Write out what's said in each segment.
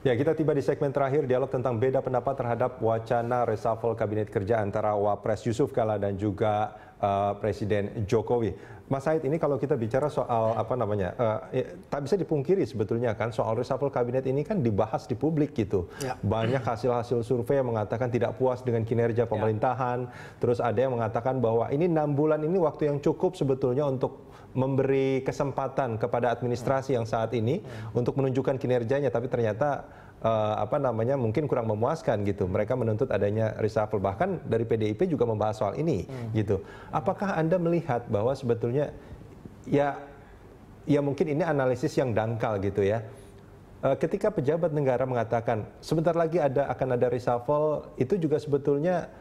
Ya, kita tiba di segmen terakhir dialog tentang beda pendapat terhadap wacana reshuffle Kabinet Kerja antara Wapres Yusuf Kala dan juga Presiden Jokowi. Mas Said, ini kalau kita bicara soal tak bisa dipungkiri sebetulnya kan soal reshuffle kabinet ini kan dibahas di publik gitu. Ya. Banyak hasil-hasil survei yang mengatakan tidak puas dengan kinerja pemerintahan. Terus ada yang mengatakan bahwa ini 6 bulan ini waktu yang cukup sebetulnya untuk memberi kesempatan kepada administrasi yang saat ini untuk menunjukkan kinerjanya, tapi ternyata mungkin kurang memuaskan gitu. Mereka menuntut adanya reshuffle, bahkan dari PDIP juga membahas soal ini gitu. Apakah Anda melihat bahwa sebetulnya ya mungkin ini analisis yang dangkal gitu ya. Ketika pejabat negara mengatakan sebentar lagi akan ada reshuffle, itu juga sebetulnya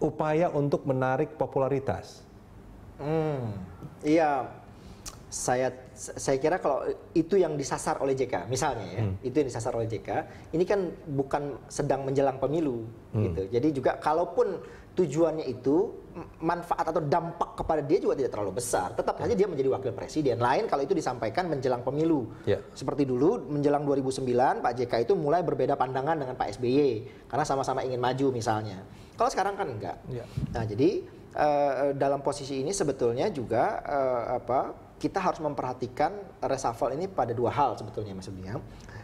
upaya untuk menarik popularitas. Iya. Saya kira kalau itu yang disasar oleh JK misalnya ya, itu yang disasar oleh JK, ini kan bukan sedang menjelang pemilu gitu. Jadi juga kalaupun tujuannya itu manfaat atau dampak kepada dia juga tidak terlalu besar, tetap saja dia menjadi wakil presiden. Lain kalau itu disampaikan menjelang pemilu. Seperti dulu menjelang 2009 Pak JK itu mulai berbeda pandangan dengan Pak SBY karena sama-sama ingin maju misalnya. Kalau sekarang kan enggak. Nah, jadi dalam posisi ini sebetulnya juga kita harus memperhatikan reshuffle ini pada dua hal sebetulnya Mas Budi.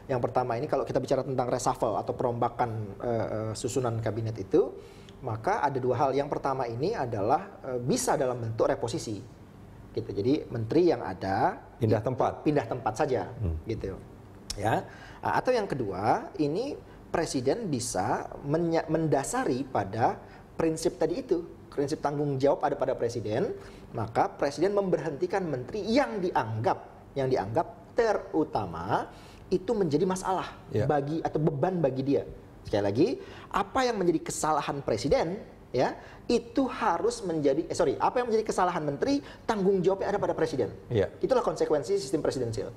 Yang pertama ini kalau kita bicara tentang reshuffle atau perombakan susunan kabinet itu, maka ada dua hal. Yang pertama ini adalah bisa dalam bentuk reposisi, gitu. Jadi menteri yang ada pindah tempat saja, gitu. Ya. Atau yang kedua ini presiden bisa mendasari pada prinsip tadi itu. Prinsip tanggung jawab ada pada presiden, maka presiden memberhentikan menteri yang dianggap terutama itu menjadi masalah bagi atau beban bagi dia. Sekali lagi, apa yang menjadi kesalahan presiden ya itu harus menjadi apa yang menjadi kesalahan menteri, tanggung jawabnya ada pada presiden. Itulah konsekuensi sistem presidensial.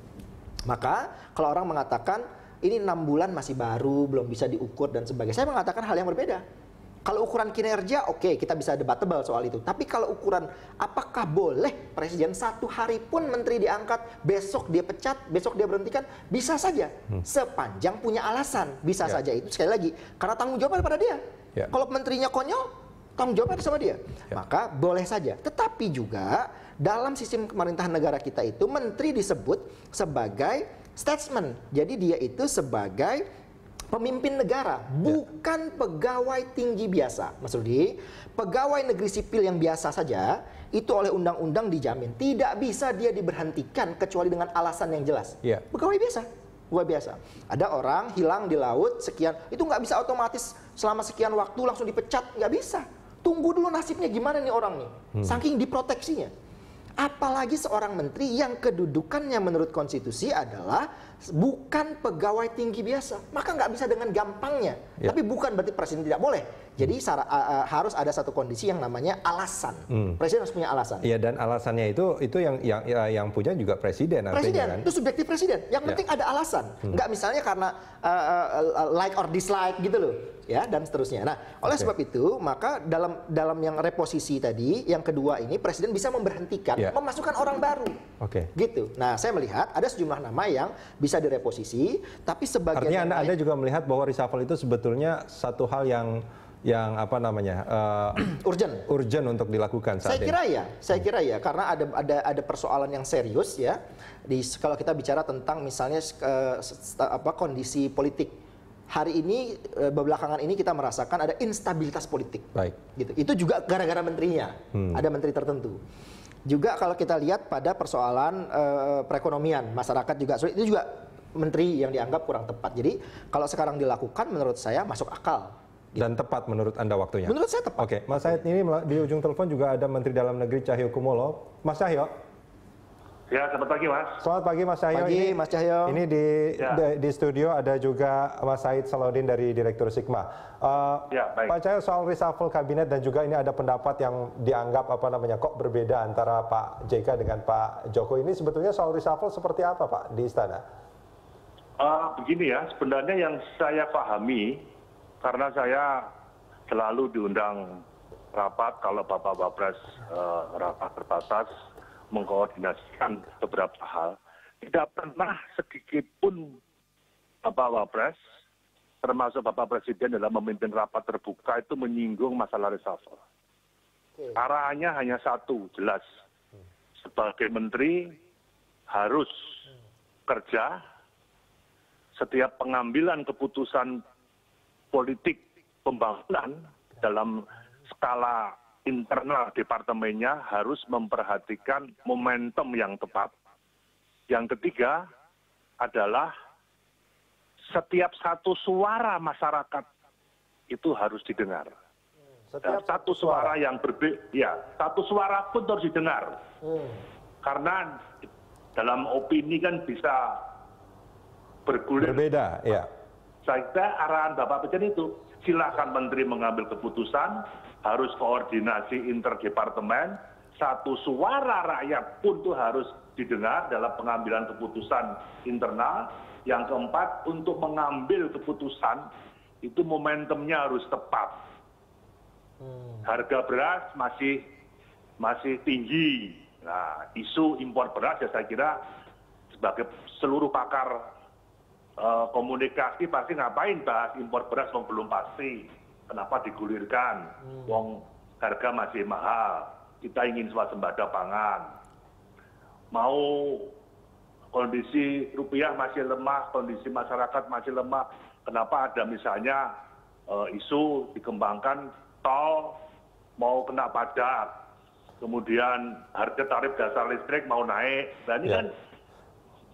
Maka kalau orang mengatakan ini 6 bulan masih baru, belum bisa diukur dan sebagainya, saya mengatakan hal yang berbeda. Kalau ukuran kinerja, oke, kita bisa debatable soal itu. Tapi kalau ukuran apakah boleh presiden 1 hari pun menteri diangkat, besok dia pecat, besok dia berhentikan, bisa saja. Sepanjang punya alasan, bisa saja itu sekali lagi. Karena tanggung jawab pada dia. Kalau menterinya konyol, tanggung jawabnya sama dia. Maka boleh saja. Tetapi juga dalam sistem pemerintahan negara kita itu, menteri disebut sebagai statesman. Jadi dia itu sebagai pemimpin negara, bukan pegawai tinggi biasa. Mas Rudi, pegawai negeri sipil yang biasa saja, itu oleh undang-undang dijamin. Tidak bisa dia diberhentikan kecuali dengan alasan yang jelas. Pegawai biasa. Ada orang hilang di laut, sekian, itu nggak bisa otomatis selama sekian waktu langsung dipecat, nggak bisa. Tunggu dulu nasibnya gimana nih orang nih, saking diproteksinya. Apalagi seorang menteri yang kedudukannya menurut konstitusi adalah bukan pegawai tinggi biasa, maka nggak bisa dengan gampangnya. Tapi bukan berarti presiden tidak boleh. Jadi harus ada satu kondisi yang namanya alasan. Presiden harus punya alasan. Iya, dan alasannya itu yang punya juga presiden. Presiden kan? itu subjektif presiden. Yang penting ada alasan. Nggak misalnya karena like or dislike gitu loh. Ya, dan seterusnya. Nah, oleh sebab itu, maka dalam yang reposisi tadi, yang kedua ini presiden bisa memberhentikan, memasukkan orang baru. Gitu. Nah, saya melihat ada sejumlah nama yang bisa direposisi, tapi sebagian artinya Anda juga melihat bahwa reshuffle itu sebetulnya satu hal yang urgent untuk dilakukan saat ini. Saya kira ya, karena ada persoalan yang serius ya. Kalau kita bicara tentang misalnya kondisi politik. Hari ini, belakangan ini kita merasakan ada instabilitas politik. Gitu. Itu juga gara-gara menterinya. Ada menteri tertentu. Juga kalau kita lihat pada persoalan perekonomian, masyarakat juga sulit. Itu juga menteri yang dianggap kurang tepat. Jadi kalau sekarang dilakukan menurut saya masuk akal. Dan tepat menurut Anda waktunya? Menurut saya tepat. Mas Said, ini di ujung telepon juga ada Menteri Dalam Negeri Cahyokumolo. Mas Cahyo? Ya, selamat pagi Mas. Selamat pagi Mas Cahyo. Mas Cahyo. Ini di studio ada juga Mas Said Salahuddin dari Direktur Sigma. Baik. Pak Cahyo, soal reshuffle kabinet dan juga ini ada pendapat yang dianggap kok berbeda antara Pak JK dengan Pak Jokowi. Ini sebetulnya soal reshuffle seperti apa Pak di Istana? Begini ya, sebenarnya yang saya pahami, karena saya selalu diundang rapat kalau Bapak Wapres rapat terbatas, mengkoordinasikan beberapa hal, tidak pernah sedikit pun Bapak Wapres, termasuk Bapak Presiden dalam memimpin rapat terbuka itu menyinggung masalah reshuffle. Arahannya hanya satu, jelas. Sebagai menteri harus kerja, setiap pengambilan keputusan politik pembangunan dalam skala internal departemennya harus memperhatikan momentum yang tepat. Yang ketiga adalah setiap satu suara masyarakat itu harus didengar. Setiap Satu suara yang berbeda, ya, satu suara pun harus didengar. Karena dalam opini kan bisa bergulir. berbeda, ya. Saya kira arahan Bapak Presiden itu, silakan Menteri mengambil keputusan, harus koordinasi interdepartemen, satu suara rakyat pun itu harus didengar dalam pengambilan keputusan internal. Yang keempat, untuk mengambil keputusan, itu momentumnya harus tepat. Harga beras masih tinggi. Nah, isu impor beras ya saya kira sebagai seluruh pakar komunikasi pasti ngapain bahas impor beras wong belum pasti. Kenapa digulirkan? Wong harga masih mahal. Kita ingin swasembada pangan. Mau kondisi rupiah masih lemah, kondisi masyarakat masih lemah. Kenapa ada misalnya isu dikembangkan tol mau kena pajak, kemudian harga tarif dasar listrik mau naik. Nah ini kan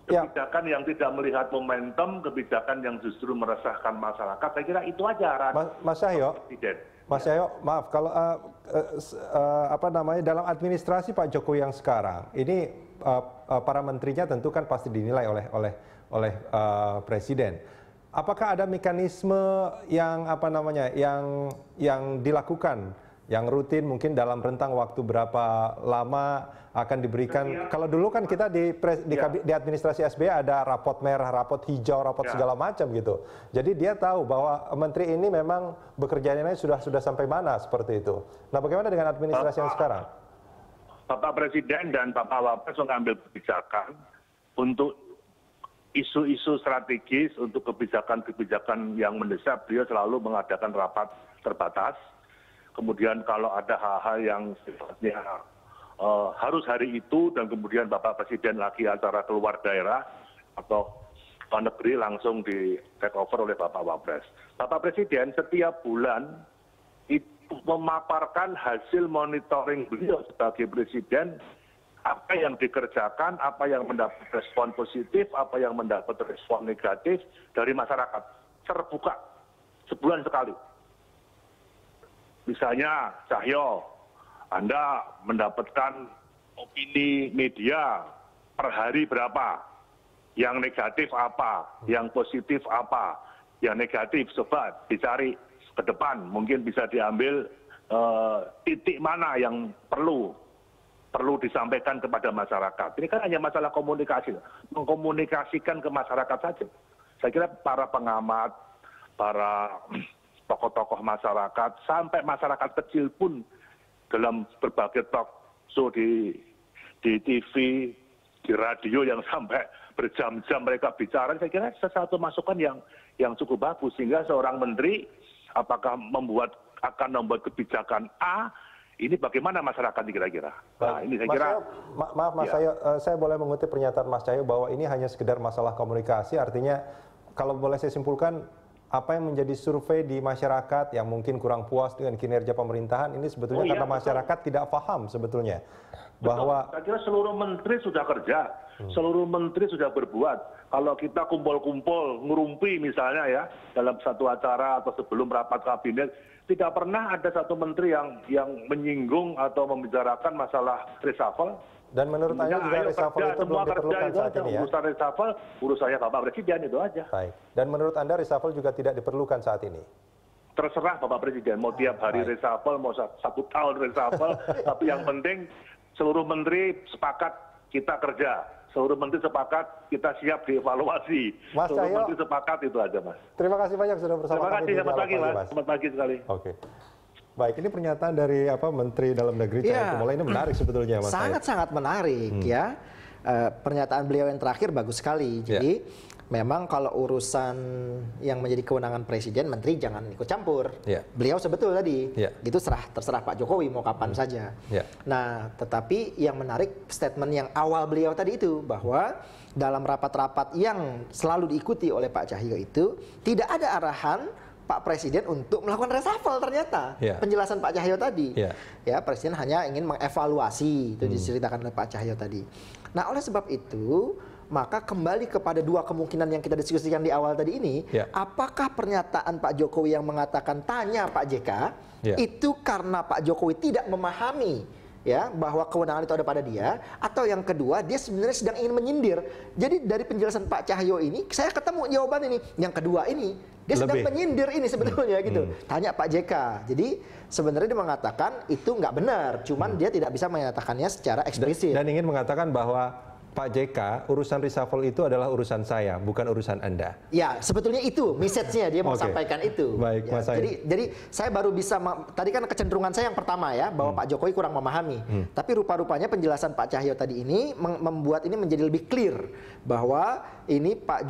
kebijakan yang tidak melihat momentum, kebijakan yang justru meresahkan masyarakat. Saya kira itu aja arahan Mas Cahyo, Presiden. Mas Cahyo, maaf kalau dalam administrasi Pak Jokowi yang sekarang ini para menterinya tentu kan pasti dinilai oleh Presiden. Apakah ada mekanisme yang yang dilakukan, yang rutin mungkin dalam rentang waktu berapa lama akan diberikan? Kalau dulu kan kita di administrasi SBY ada rapot merah, rapot hijau, rapot segala macam gitu. Jadi dia tahu bahwa menteri ini memang bekerjanya sudah sampai mana seperti itu. Nah, bagaimana dengan administrasi yang sekarang? Bapak Presiden dan Bapak Wapres mengambil kebijakan untuk isu-isu strategis, untuk kebijakan-kebijakan yang mendesak. Beliau selalu mengadakan rapat terbatas. Kemudian kalau ada hal-hal yang sifatnya harus hari itu, dan kemudian Bapak Presiden lagi acara keluar daerah atau luar negeri, langsung di take over oleh Bapak Wapres. Bapak Presiden setiap bulan itu memaparkan hasil monitoring beliau sebagai Presiden, apa yang dikerjakan, apa yang mendapat respon positif, apa yang mendapat respon negatif dari masyarakat. Terbuka, sebulan sekali. Misalnya, Cahyo, Anda mendapatkan opini media per hari berapa? Yang negatif apa? Yang positif apa? Yang negatif, coba dicari ke depan. Mungkin bisa diambil titik mana yang perlu disampaikan kepada masyarakat. Ini kan hanya masalah komunikasi, mengkomunikasikan ke masyarakat saja. Saya kira para pengamat, para tokoh-tokoh masyarakat, sampai masyarakat kecil pun dalam berbagai talk show di TV, di radio yang sampai berjam-jam mereka bicara, saya kira sesuatu masukan yang cukup bagus, sehingga seorang menteri apakah akan membuat kebijakan A, ini bagaimana masyarakat kira-kira? Nah, ini saya kira. Maaf Mas Cahyo, saya boleh mengutip pernyataan Mas Cahyo bahwa ini hanya sekedar masalah komunikasi, artinya kalau boleh saya simpulkan, apa yang menjadi survei di masyarakat yang mungkin kurang puas dengan kinerja pemerintahan ini sebetulnya karena masyarakat tidak paham sebetulnya bahwa saya kira seluruh menteri sudah kerja, seluruh menteri sudah berbuat. Kalau kita kumpul-kumpul ngerumpi misalnya ya dalam satu acara atau sebelum rapat kabinet, tidak pernah ada satu menteri yang menyinggung atau membicarakan masalah reshuffle. Dan menurut Anda juga reshuffle itu belum diperlukan saat ini ya? Urusan reshuffle, urusannya Bapak Presiden itu aja. Baik. Dan menurut Anda reshuffle juga tidak diperlukan saat ini? Terserah Bapak Presiden, mau tiap hari reshuffle, mau 1 tahun reshuffle, tapi yang penting seluruh menteri sepakat kita kerja. Seluruh menteri sepakat kita siap dievaluasi. Mas seluruh Cahyo, menteri sepakat itu aja, Mas. Terima kasih banyak sudah bersama kami. Terima kasih, selamat pagi, Mas. Selamat pagi sekali. Oke. Baik, ini pernyataan dari Menteri Dalam Negeri Cahyokumolo ini menarik sebetulnya, Mas. Sangat-sangat menarik ya. pernyataan beliau yang terakhir bagus sekali. Jadi memang kalau urusan yang menjadi kewenangan presiden, menteri jangan ikut campur. Beliau sebetul tadi, gitu terserah Pak Jokowi mau kapan saja. Nah, tetapi yang menarik statement yang awal beliau tadi itu, bahwa dalam rapat-rapat yang selalu diikuti oleh Pak Cahyo itu tidak ada arahan Pak Presiden untuk melakukan reshuffle ternyata. Penjelasan Pak Cahyo tadi. Ya, Presiden hanya ingin mengevaluasi, itu diceritakan oleh Pak Cahyo tadi. Nah, oleh sebab itu, maka kembali kepada dua kemungkinan yang kita diskusikan di awal tadi ini, apakah pernyataan Pak Jokowi yang mengatakan tanya Pak JK, itu karena Pak Jokowi tidak memahami ya bahwa kewenangan itu ada pada dia, atau yang kedua dia sebenarnya sedang ingin menyindir. Jadi dari penjelasan Pak Cahyo ini saya ketemu jawaban ini. Yang kedua ini dia sedang menyindir ini sebetulnya gitu. Tanya Pak JK. Jadi sebenarnya dia mengatakan itu nggak benar, cuman dia tidak bisa menyatakannya secara eksplisit. Dan ingin mengatakan bahwa Pak JK, urusan reshuffle itu adalah urusan saya, bukan urusan Anda. Ya, sebetulnya itu message-nya dia mau sampaikan itu. Baik, ya, Mas Said. jadi saya baru bisa, tadi kan kecenderungan saya yang pertama ya, bahwa Pak Jokowi kurang memahami. Tapi rupa-rupanya penjelasan Pak Cahyo tadi ini membuat ini menjadi lebih clear bahwa ini Pak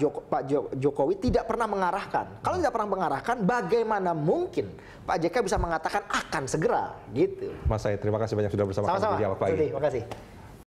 Jokowi tidak pernah mengarahkan. Kalau tidak pernah mengarahkan, bagaimana mungkin Pak JK bisa mengatakan akan segera gitu. Mas Said, terima kasih banyak sudah bersama kami di Dialog Pagi. Terima kasih.